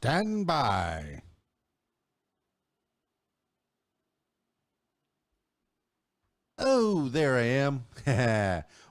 Stand by. Oh, there I am.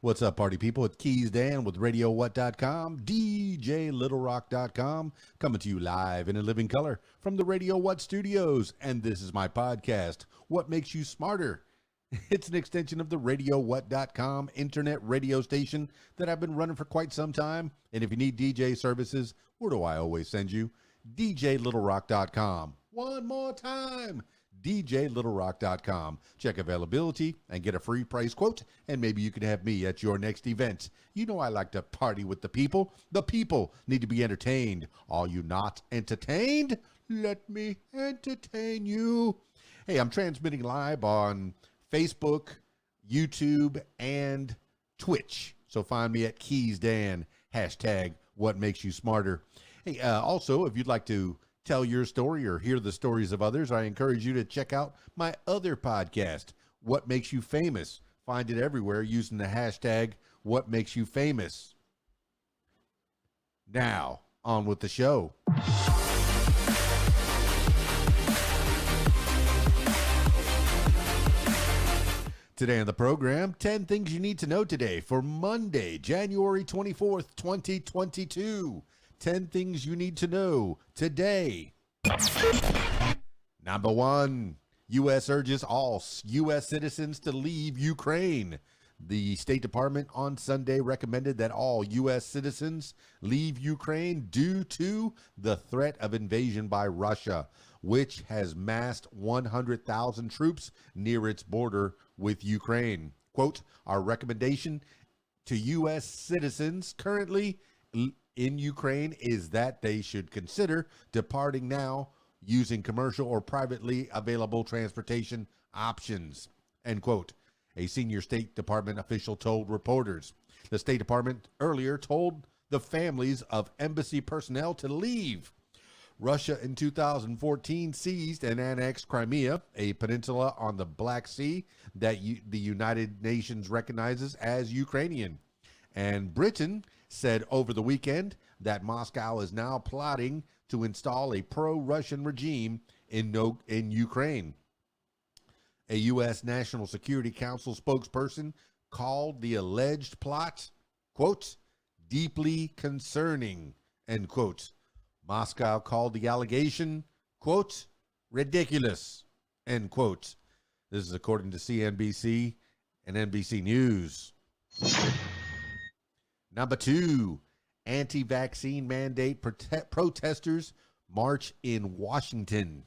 What's up, party people? It's KeysDAN with RadioWhat.com, DJLittleRock.com, coming to you live in a living color from the Radio What studios. And this is my podcast, What Makes You Smarter. It's an extension of the RadioWhat.com internet radio station that I've been running for quite some time. And if you need DJ services, where do I always send you? DJLittleRock.com. One more time. DJLittleRock.com. Check availability and get a free price quote, and maybe you can have me at your next event. You know I like to party with the people. The people need to be entertained. Are you not entertained? Let me entertain you. Hey, I'm transmitting live on Facebook, YouTube, and Twitch. So find me at KeysDAN, hashtag What Makes You Smarter. Hey, also, if you'd like to tell your story or hear the stories of others, I encourage you to check out my other podcast, What Makes You Famous. Find it everywhere using the hashtag What Makes You Famous. Now, on with the show. Today on the program, 10 things you need to know today for Monday, January 24th, 2022. 10 things you need to know today. Number 1, U.S. urges all U.S. citizens to leave Ukraine. The State Department on Sunday recommended that all U.S. citizens leave Ukraine due to the threat of invasion by Russia, which has massed 100,000 troops near its border with Ukraine. Quote, our recommendation to U.S. citizens currently in Ukraine is that they should consider departing now using commercial or privately available transportation options, end quote. A senior State Department official told reporters. The State Department earlier told the families of embassy personnel to leave. Russia in 2014 seized and annexed Crimea, a peninsula on the Black Sea that the United Nations recognizes as Ukrainian. And Britain said over the weekend that Moscow is now plotting to install a pro-Russian regime in Ukraine. A U.S. National Security Council spokesperson called the alleged plot, quote, deeply concerning, end quote. Moscow called the allegation, quote, ridiculous, end quote. This is according to CNBC and NBC News. Number 2, anti-vaccine mandate protesters march in Washington.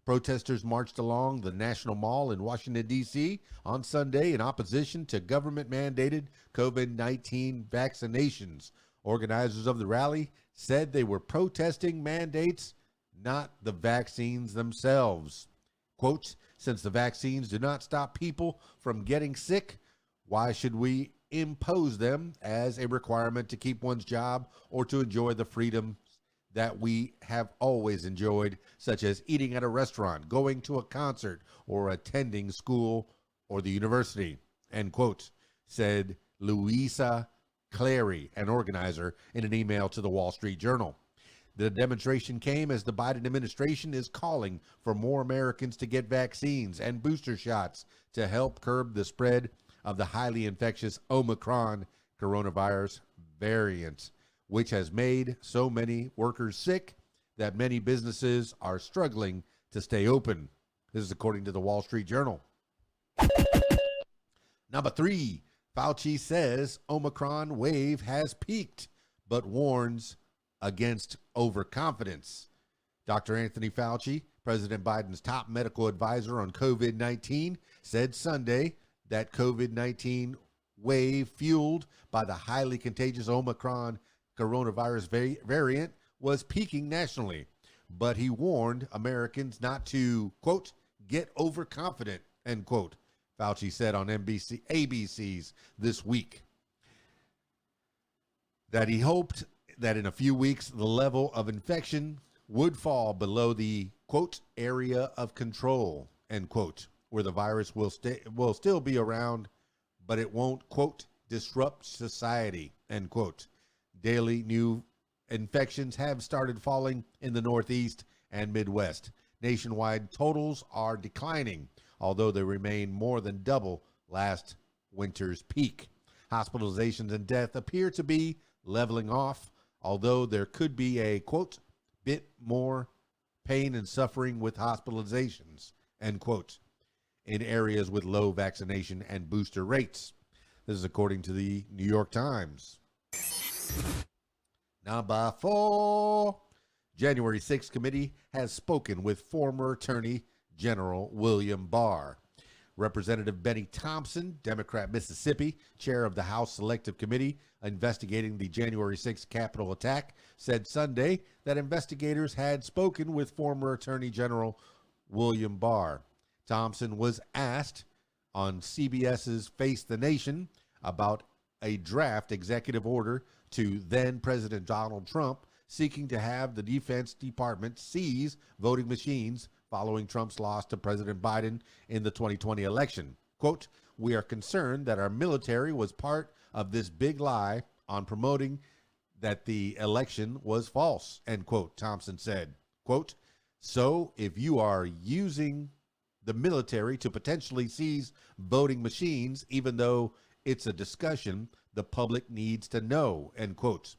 Protesters marched along the National Mall in Washington, D.C. on Sunday in opposition to government-mandated COVID-19 vaccinations. Organizers of the rally said they were protesting mandates, not the vaccines themselves. Quote, since the vaccines do not stop people from getting sick, why should we impose them as a requirement to keep one's job or to enjoy the freedom that we have always enjoyed, such as eating at a restaurant, going to a concert, or attending school or the university, end quote, said Louisa Clary, an organizer, in an email to the Wall Street Journal. The demonstration came as the Biden administration is calling for more Americans to get vaccines and booster shots to help curb the spread of the highly infectious Omicron coronavirus variant, which has made so many workers sick that many businesses are struggling to stay open. This is according to the Wall Street Journal. Number 3, Fauci says Omicron wave has peaked, but warns against overconfidence. Dr. Anthony Fauci, President Biden's top medical advisor on COVID-19, said Sunday that COVID-19 wave fueled by the highly contagious Omicron coronavirus variant was peaking nationally, but he warned Americans not to, quote, get overconfident, end quote, Fauci said on ABC's This Week. That he hoped that in a few weeks, the level of infection would fall below the, quote, area of control, end quote, where the virus will still be around, but it won't, quote, disrupt society, end quote. Daily New infections have started falling in the Northeast and Midwest. Nationwide totals are declining, although they remain more than double last winter's peak. Hospitalizations and death appear to be leveling off, although there could be a, quote, bit more pain and suffering with hospitalizations, end quote, in areas with low vaccination and booster rates. This is according to the New York Times. Number 4. January 6th committee has spoken with former Attorney General William Barr. Representative Benny Thompson, Democrat, Mississippi, chair of the House Selective Committee investigating the January 6th Capitol attack, said Sunday that investigators had spoken with former Attorney General William Barr. Thompson was asked on CBS's Face the Nation about a draft executive order to then President Donald Trump seeking to have the Defense Department seize voting machines following Trump's loss to President Biden in the 2020 election. Quote, "We are concerned that our military was part of this big lie on promoting that the election was false," end quote, Thompson said. Quote, "So if you are using the military to potentially seize voting machines, even though it's a discussion the public needs to know," end quote.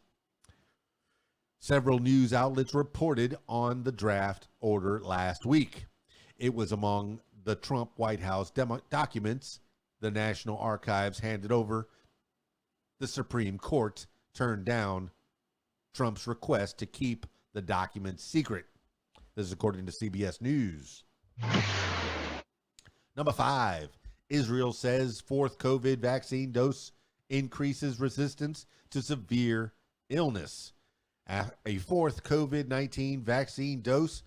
Several news outlets reported on the draft order last week. It was among the Trump White House documents the National Archives handed over. The Supreme Court turned down Trump's request to keep the documents secret. This is according to CBS News. Number 5, Israel says fourth COVID vaccine dose increases resistance to severe illness. A fourth COVID-19 vaccine dose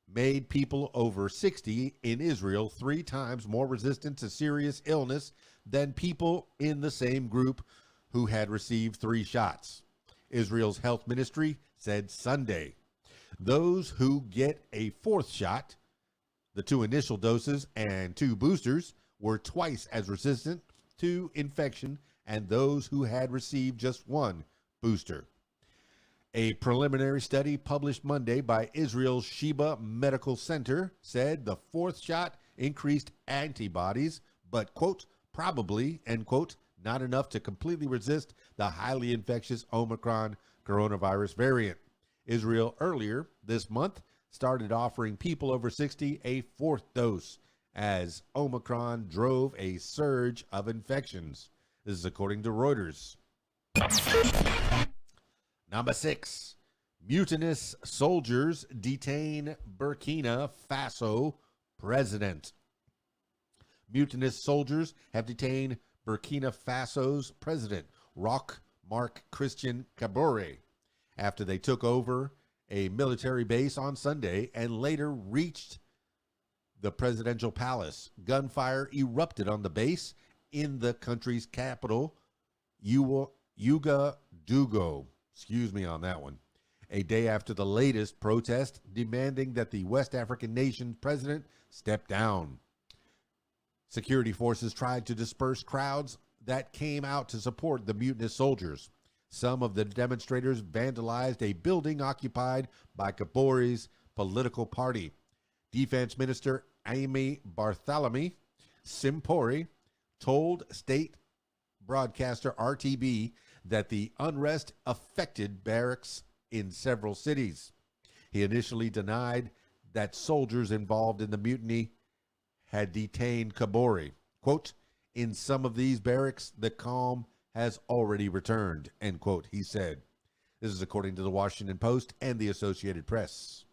made people over 60 in Israel 3 times more resistant to serious illness than people in the same group who had received 3 shots. Israel's health ministry said Sunday. Those who get a 4th shot, the 2 initial doses and 2 boosters, were twice as resistant to infection and those who had received just 1 booster. A preliminary study published Monday by Israel's Sheba Medical Center said the 4th shot increased antibodies, but, quote, probably, end quote, not enough to completely resist the highly infectious Omicron coronavirus variant. Israel earlier this month started offering people over 60 a 4th dose as Omicron drove a surge of infections. This is according to Reuters. Number 6, mutinous soldiers detain Burkina Faso president. Mutinous soldiers have detained Burkina Faso's president, Roch Marc Christian Kabore, after they took over a military base on Sunday and later reached the presidential palace. Gunfire erupted on the base in the country's capital, Ouagadougou. Excuse me on that one. A day after the latest protest demanding that the West African nation's president step down. Security forces tried to disperse crowds that came out to support the mutinous soldiers. Some of the demonstrators vandalized a building occupied by Kabore's political party. Defense Minister Amy Bartholomew Simpori told state broadcaster RTB that the unrest affected barracks in several cities. He initially denied that soldiers involved in the mutiny had detained Kabore. Quote, "In some of these barracks, the calm has already returned," end quote, he said. This is according to the Washington Post and the Associated Press.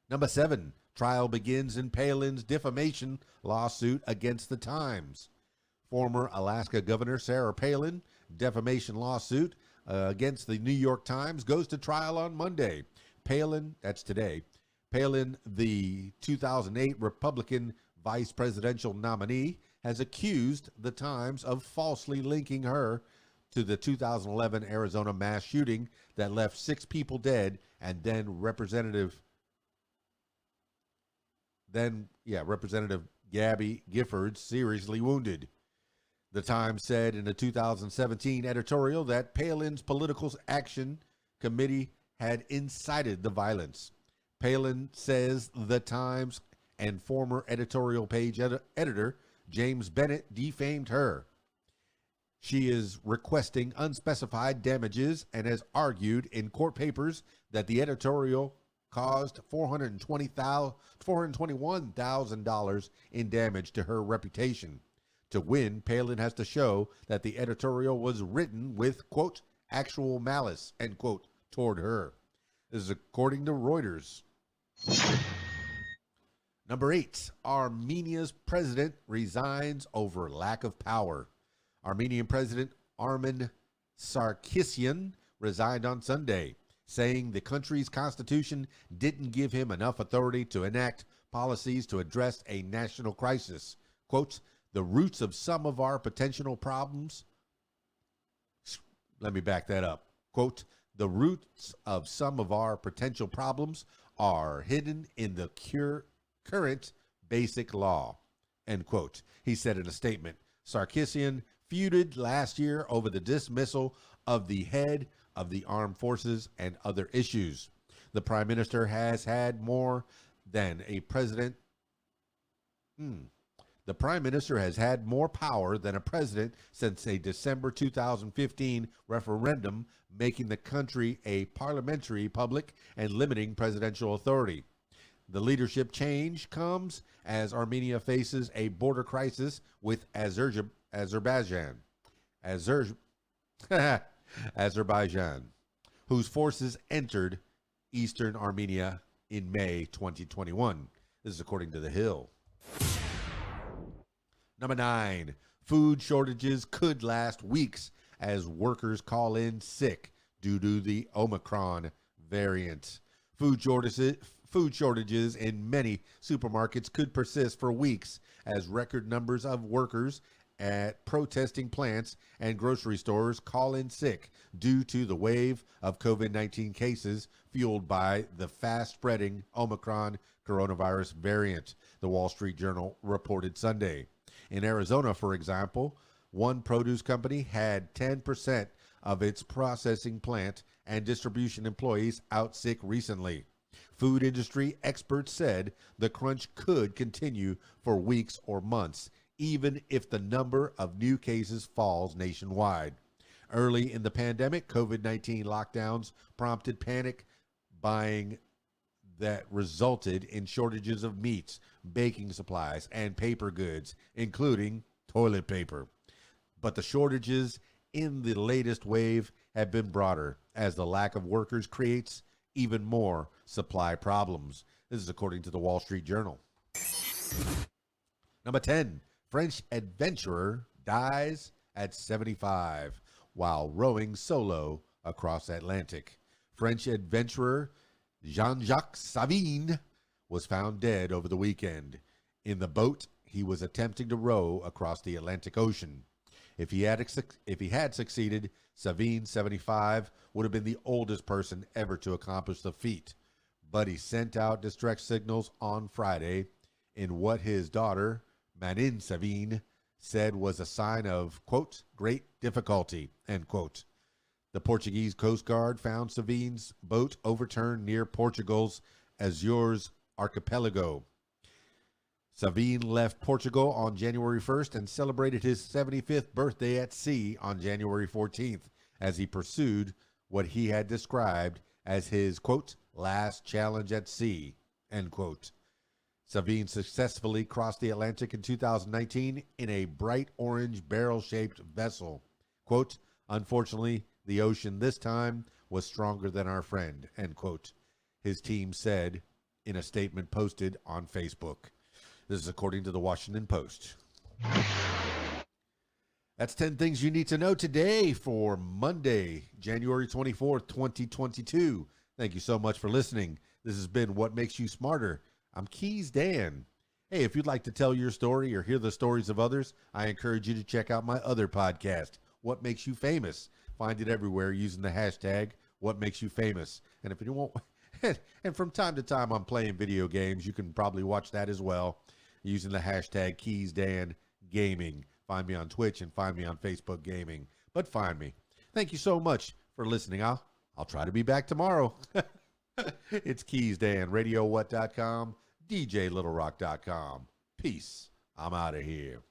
Number 7, trial begins in Palins' defamation lawsuit against the Times. Former Alaska Governor Sarah Palin defamation lawsuit against the New York Times goes to trial on Monday. Palin, that's today, Palin, the 2008 Republican vice presidential nominee, has accused the Times of falsely linking her to the 2011 Arizona mass shooting that left 6 people dead and then Representative Gabby Giffords seriously wounded. The Times said in a 2017 editorial that Palin's Political Action Committee had incited the violence. Palin says The Times and former editorial page editor James Bennett defamed her. She is requesting unspecified damages and has argued in court papers that the editorial caused $421,000 in damage to her reputation. To win, Palin has to show that the editorial was written with, quote, actual malice, end quote, toward her. This is according to Reuters. Number 8, Armenia's president resigns over lack of power. Armenian President Armen Sarkisyan resigned on Sunday, saying the country's constitution didn't give him enough authority to enact policies to address a national crisis. Quote, the roots of some of our potential problems. Let me back that up. Quote, the roots of some of our potential problems are hidden in the current basic law, end quote. He said in a statement. Sarkisyan feuded last year over the dismissal of the head of the armed forces and other issues. The prime minister has had more than a president. The prime minister has had more power than a president since a December 2015 referendum, making the country a parliamentary republic and limiting presidential authority. The leadership change comes as Armenia faces a border crisis with Azerbaijan, whose forces entered eastern Armenia in May 2021. This is according to The Hill. Number 9, food shortages could last weeks as workers call in sick due to the Omicron variant. Food shortages in many supermarkets could persist for weeks as record numbers of workers at protesting plants and grocery stores call in sick due to the wave of COVID-19 cases fueled by the fast-spreading Omicron coronavirus variant, the Wall Street Journal reported Sunday. In Arizona, for example, one produce company had 10% of its processing plant and distribution employees out sick recently. Food industry experts said the crunch could continue for weeks or months, even if the number of new cases falls nationwide. Early in the pandemic, COVID-19 lockdowns prompted panic buying that resulted in shortages of meats, baking supplies, and paper goods, including toilet paper. But the shortages in the latest wave have been broader as the lack of workers creates even more supply problems. This is according to the Wall Street Journal. Number 10, French adventurer dies at 75 while rowing solo across Atlantic. French adventurer Jean-Jacques Savin was found dead over the weekend in the boat he was attempting to row across the Atlantic Ocean. If he had succeeded, Savin, 75, would have been the oldest person ever to accomplish the feat. But he sent out distress signals on Friday in what his daughter, Manin Savin, said was a sign of, quote, great difficulty, end quote. The Portuguese Coast Guard found Savin's boat overturned near Portugal's Azores archipelago. Savin left Portugal on January 1st and celebrated his 75th birthday at sea on January 14th as he pursued what he had described as his, quote, last challenge at sea, end quote. Savin successfully crossed the Atlantic in 2019 in a bright orange barrel-shaped vessel. Quote, unfortunately, the ocean this time was stronger than our friend, end quote, his team said in a statement posted on Facebook. This is according to the Washington Post. That's 10 things you need to know today for Monday, January 24th, 2022. Thank you so much for listening. This has been What Makes You Smarter. I'm KeysDAN. Hey, if you'd like to tell your story or hear the stories of others, I encourage you to check out my other podcast, What Makes You Famous. Find it everywhere using the hashtag What Makes You Famous. And if you won't, and from time to time I'm playing video games, you can probably watch that as well using the hashtag KeysDAN Gaming. Find me on Twitch and find me on Facebook Gaming. But find me. Thank you so much for listening. I'll try to be back tomorrow. It's KeysDAN, RadioWhat.com, DJLittleRock.com. Peace. I'm out of here.